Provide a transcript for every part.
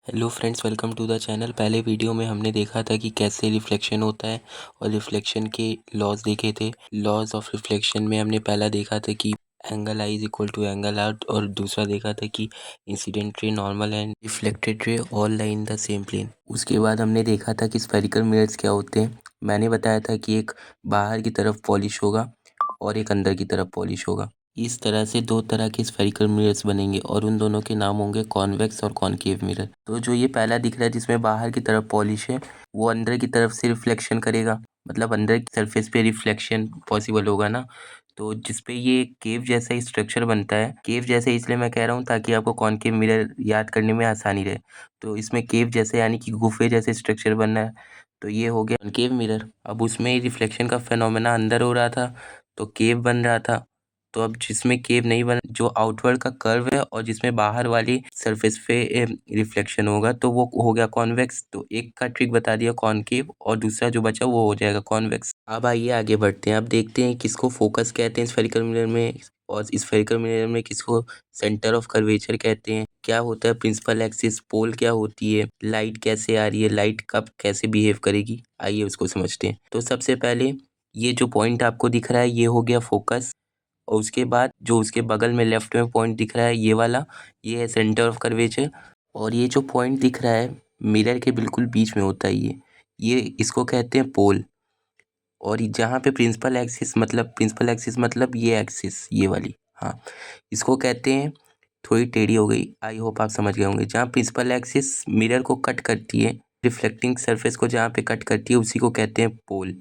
Hello friends, welcome to the channel. पहले video में हमने देखा था कि कैसे रिफ्लेक्शन होता है और रिफ्लेक्शन के लॉज देखे थे। लॉज ऑफ रिफ्लेक्शन में हमने पहला देखा था कि angle i is equal to angle r, और दूसरा देखा था कि incident ray, normal and reflected ray all lie in the same plane. उसके बाद हमने देखा था कि स्फेरिकल मिरर्स क्या होते हैं। मैंने बताया था कि एक बाहर की तरफ पॉलिश होगा और एक अंदर की तरफ पॉलिश होगा। इस तरह से दो तरह के स्फेरिकल मिरर्स बनेंगे और उन दोनों के नाम होंगे कॉन्वेक्स और कॉनकेव मिरर। तो जो ये पहला दिख रहा है जिसमें बाहर की तरफ पॉलिश है, वो अंदर की तरफ से रिफ्लेक्शन करेगा, मतलब अंदर की सरफेस पे रिफ्लेक्शन पॉसिबल होगा ना। तो जिसपे ये केव जैसा स्ट्रक्चर बनता है। केव जैसे इसलिए मैं कह रहा हूँ ताकि आपको कॉनकेव मिरर याद करने में आसानी रहे। तो इसमें केव जैसे यानी कि गुफे जैसे स्ट्रक्चर बनना है, तो ये हो गया कॉनकेव मिरर। अब उसमें रिफ्लेक्शन का फिनोमेना अंदर हो रहा था तो केव बन रहा था। तो अब जिसमें केव नहीं बन, जो आउटवर्ड का कर्व है और जिसमें बाहर वाली सरफेस पे रिफ्लेक्शन होगा, तो वो हो गया कॉन्वेक्स। तो एक का ट्रिक बता दिया कॉनकेव, और दूसरा जो बचा वो हो जाएगा कॉन्वेक्स। अब आइए आगे बढ़ते हैं। अब देखते हैं किसको फोकस कहते हैं स्फेरिकल मिरर में, और स्फेरिकल मिरर में किसको सेंटर ऑफ कर्वेचर कहते हैं। क्या होता है प्रिंसिपल एक्सिस, पोल क्या होती है, लाइट कैसे आ रही है, लाइट कब कैसे बिहेव करेगी, आइए उसको समझते हैं। तो सबसे पहले ये जो पॉइंट आपको दिख रहा है ये हो गया फोकस, और उसके बाद जो उसके बगल में लेफ्ट में पॉइंट दिख रहा है ये वाला, ये है सेंटर ऑफ कर्वेचर। और ये जो पॉइंट दिख रहा है मिरर के बिल्कुल बीच में होता है ये इसको कहते हैं पोल। और जहाँ पे प्रिंसिपल एक्सिस मतलब ये एक्सिस, ये वाली, हाँ, इसको कहते हैं, थोड़ी टेढ़ी हो गई, आई होप आप समझ गए होंगे। जहाँ प्रिंसिपल एक्सिस मिरर को कट करती है, रिफ्लेक्टिंग सरफेस को जहाँ पे कट करती है उसी को कहते हैं पोल।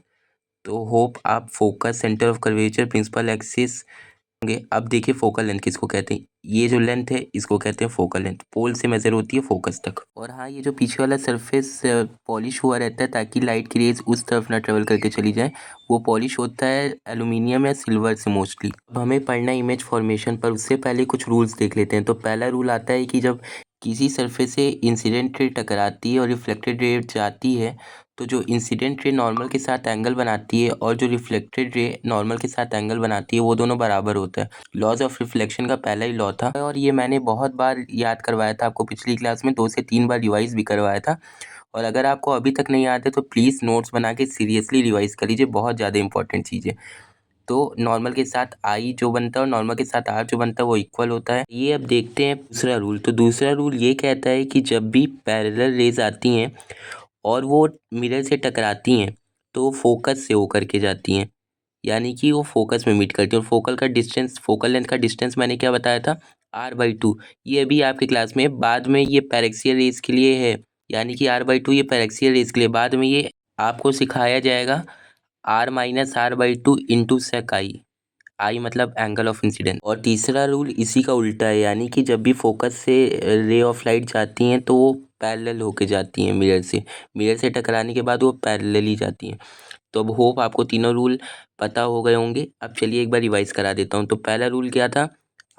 तो होप आप focus, centre of curvature, principal axis होंगे। अब देखिए फोकल लेंथ किसको कहते हैं। ये जो लेंथ है इसको कहते हैं फोकल लेंथ। पोल से मेजर होती है फोकस तक। और हाँ, ये जो पीछे वाला सरफेस पॉलिश हुआ रहता है ताकि लाइट की रेज उस तरफ ना ट्रेवल करके चली जाए, वो पॉलिश होता है एल्यूमिनियम या सिल्वर से मोस्टली। अब हमें पढ़ना है इमेज फॉर्मेशन, पर उससे पहले कुछ रूल्स देख लेते हैं। तो पहला रूल आता है कि जब किसी सरफेस से इंसिडेंट रे टकराती है और रिफ्लेक्टेड रे जाती है, तो जो इंसिडेंट रे नॉर्मल के साथ एंगल बनाती है और जो रिफ्लेक्टेड रे नॉर्मल के साथ एंगल बनाती है, वो दोनों बराबर होता है। लॉज ऑफ रिफ्लेक्शन का पहला ही लॉ था, और ये मैंने बहुत बार याद करवाया था आपको पिछली क्लास में, 2 से 3 बार रिवाइज भी करवाया था। और अगर आपको अभी तक नहीं याद है तो प्लीज़ नोट्स बना के सीरियसली रिवाइज कर लीजिए, बहुत ज़्यादा इंपॉर्टेंट चीज़ है। तो नॉर्मल के साथ आई जो बनता है और नॉर्मल के साथ आर जो बनता है वो इक्वल होता है। ये अब देखते हैं दूसरा रूल। तो दूसरा रूल ये कहता है कि जब भी पैरेलल रेज आती हैं और वो मिरर से टकराती हैं, तो फोकस से होकर के जाती हैं, यानी कि वो फोकस में मीट करती है। और फोकल का डिस्टेंस, फोकल लेंथ का डिस्टेंस मैंने क्या बताया था, r/2। ये अभी आपकी क्लास में बाद में ये पैरेक्सियल रेज के लिए है, यानी कि r/2 ये पैरेक्सियल रेज के लिए, बाद में ये आपको सिखाया जाएगा r-r/2 इंटू सेक आई। आई मतलब एंगल ऑफ इंसिडेंस। और तीसरा रूल इसी का उल्टा है, यानी कि जब भी फोकस से रे ऑफ लाइट जाती हैं तो वो पैरेलल होके जाती हैं मिरर से टकराने के बाद वो पैरेलल ही जाती हैं। तो अब होप आपको तीनों रूल पता हो गए होंगे। अब चलिए एक बार रिवाइज करा देता हूँ। तो पहला रूल क्या था,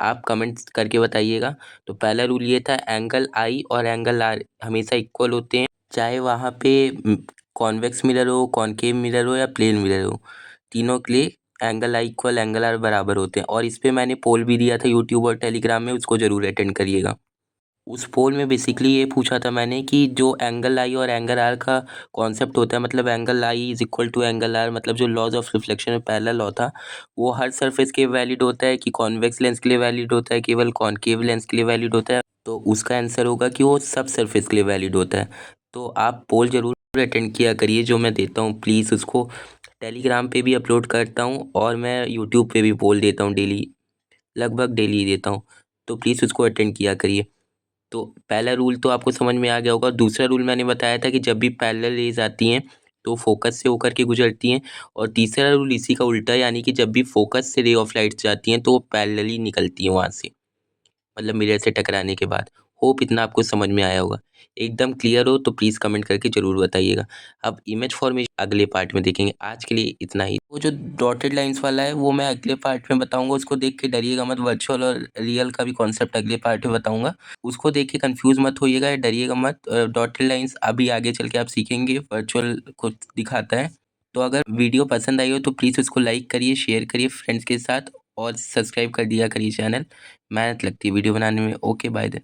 आप कमेंट्स करके बताइएगा। तो पहला रूल ये था, एंगल आई और एंगल आर हमेशा इक्वल होते हैं, चाहे वहाँ पे कॉन्वेक्स मिरर हो, कॉनकेव मिरर हो या प्लेन मिरर हो, तीनों के लिए angle i equal angle r बराबर होते हैं। और इस पे मैंने पोल भी दिया था यूट्यूब और टेलीग्राम में, उसको ज़रूर अटेंड करिएगा। उस पोल में बेसिकली ये पूछा था मैंने कि जो एंगल आई और एंगल आर का कॉन्सेप्ट होता है, मतलब angle i is equal to angle r, मतलब जो लॉज ऑफ रिफ्लेक्शन में पहला लॉ था, वो हर सरफेस के वैलिड होता है कि कॉन्वेक्स लेंस के लिए वैलिड होता है, केवल कॉनकेव लेंस के लिए वैलिड होता है। तो उसका आंसर होगा कि वो सब सरफेस के लिए वैलिड होता है। तो आप पोल जरूर अटेंड किया करिए जो मैं देता हूँ, प्लीज़। उसको टेलीग्राम पे भी अपलोड करता हूँ और मैं यूट्यूब पे भी पोल देता हूँ डेली, लगभग डेली ही देता हूँ। तो प्लीज़ उसको अटेंड किया करिए। तो पहला रूल तो आपको समझ में आ गया होगा। दूसरा रूल मैंने बताया था कि जब भी पैरेलल रेज आती हैं तो फोकस से होकर के गुजरती हैं। और तीसरा रूल इसी का उल्टा है, यानी कि जब भी फोकस से रे ऑफ लाइट्स जाती हैं तो वो पैरेलली निकलती हैं वहाँ से, मतलब मिरर से टकराने के बाद। होप इतना आपको समझ में आया होगा। एकदम क्लियर हो तो प्लीज़ कमेंट करके ज़रूर बताइएगा। अब इमेज फॉर्मेशन अगले पार्ट में देखेंगे, आज के लिए इतना ही। वो जो डॉटेड लाइंस वाला है वो मैं अगले पार्ट में बताऊंगा, उसको देख के डरिएगा मत। वर्चुअल और रियल का भी कॉन्सेप्ट अगले पार्ट में बताऊंगा, उसको देख के कंफ्यूज मत होइएगा या डरिएगा मत। डॉटेड लाइंस अभी आगे चल के आप सीखेंगे, वर्चुअल को दिखाता है। तो अगर वीडियो पसंद आई हो तो प्लीज़ उसको लाइक करिए, शेयर करिए फ्रेंड्स के साथ, और सब्सक्राइब कर दिया करिए चैनल। मेहनत लगती है वीडियो बनाने में। Okay, bye then.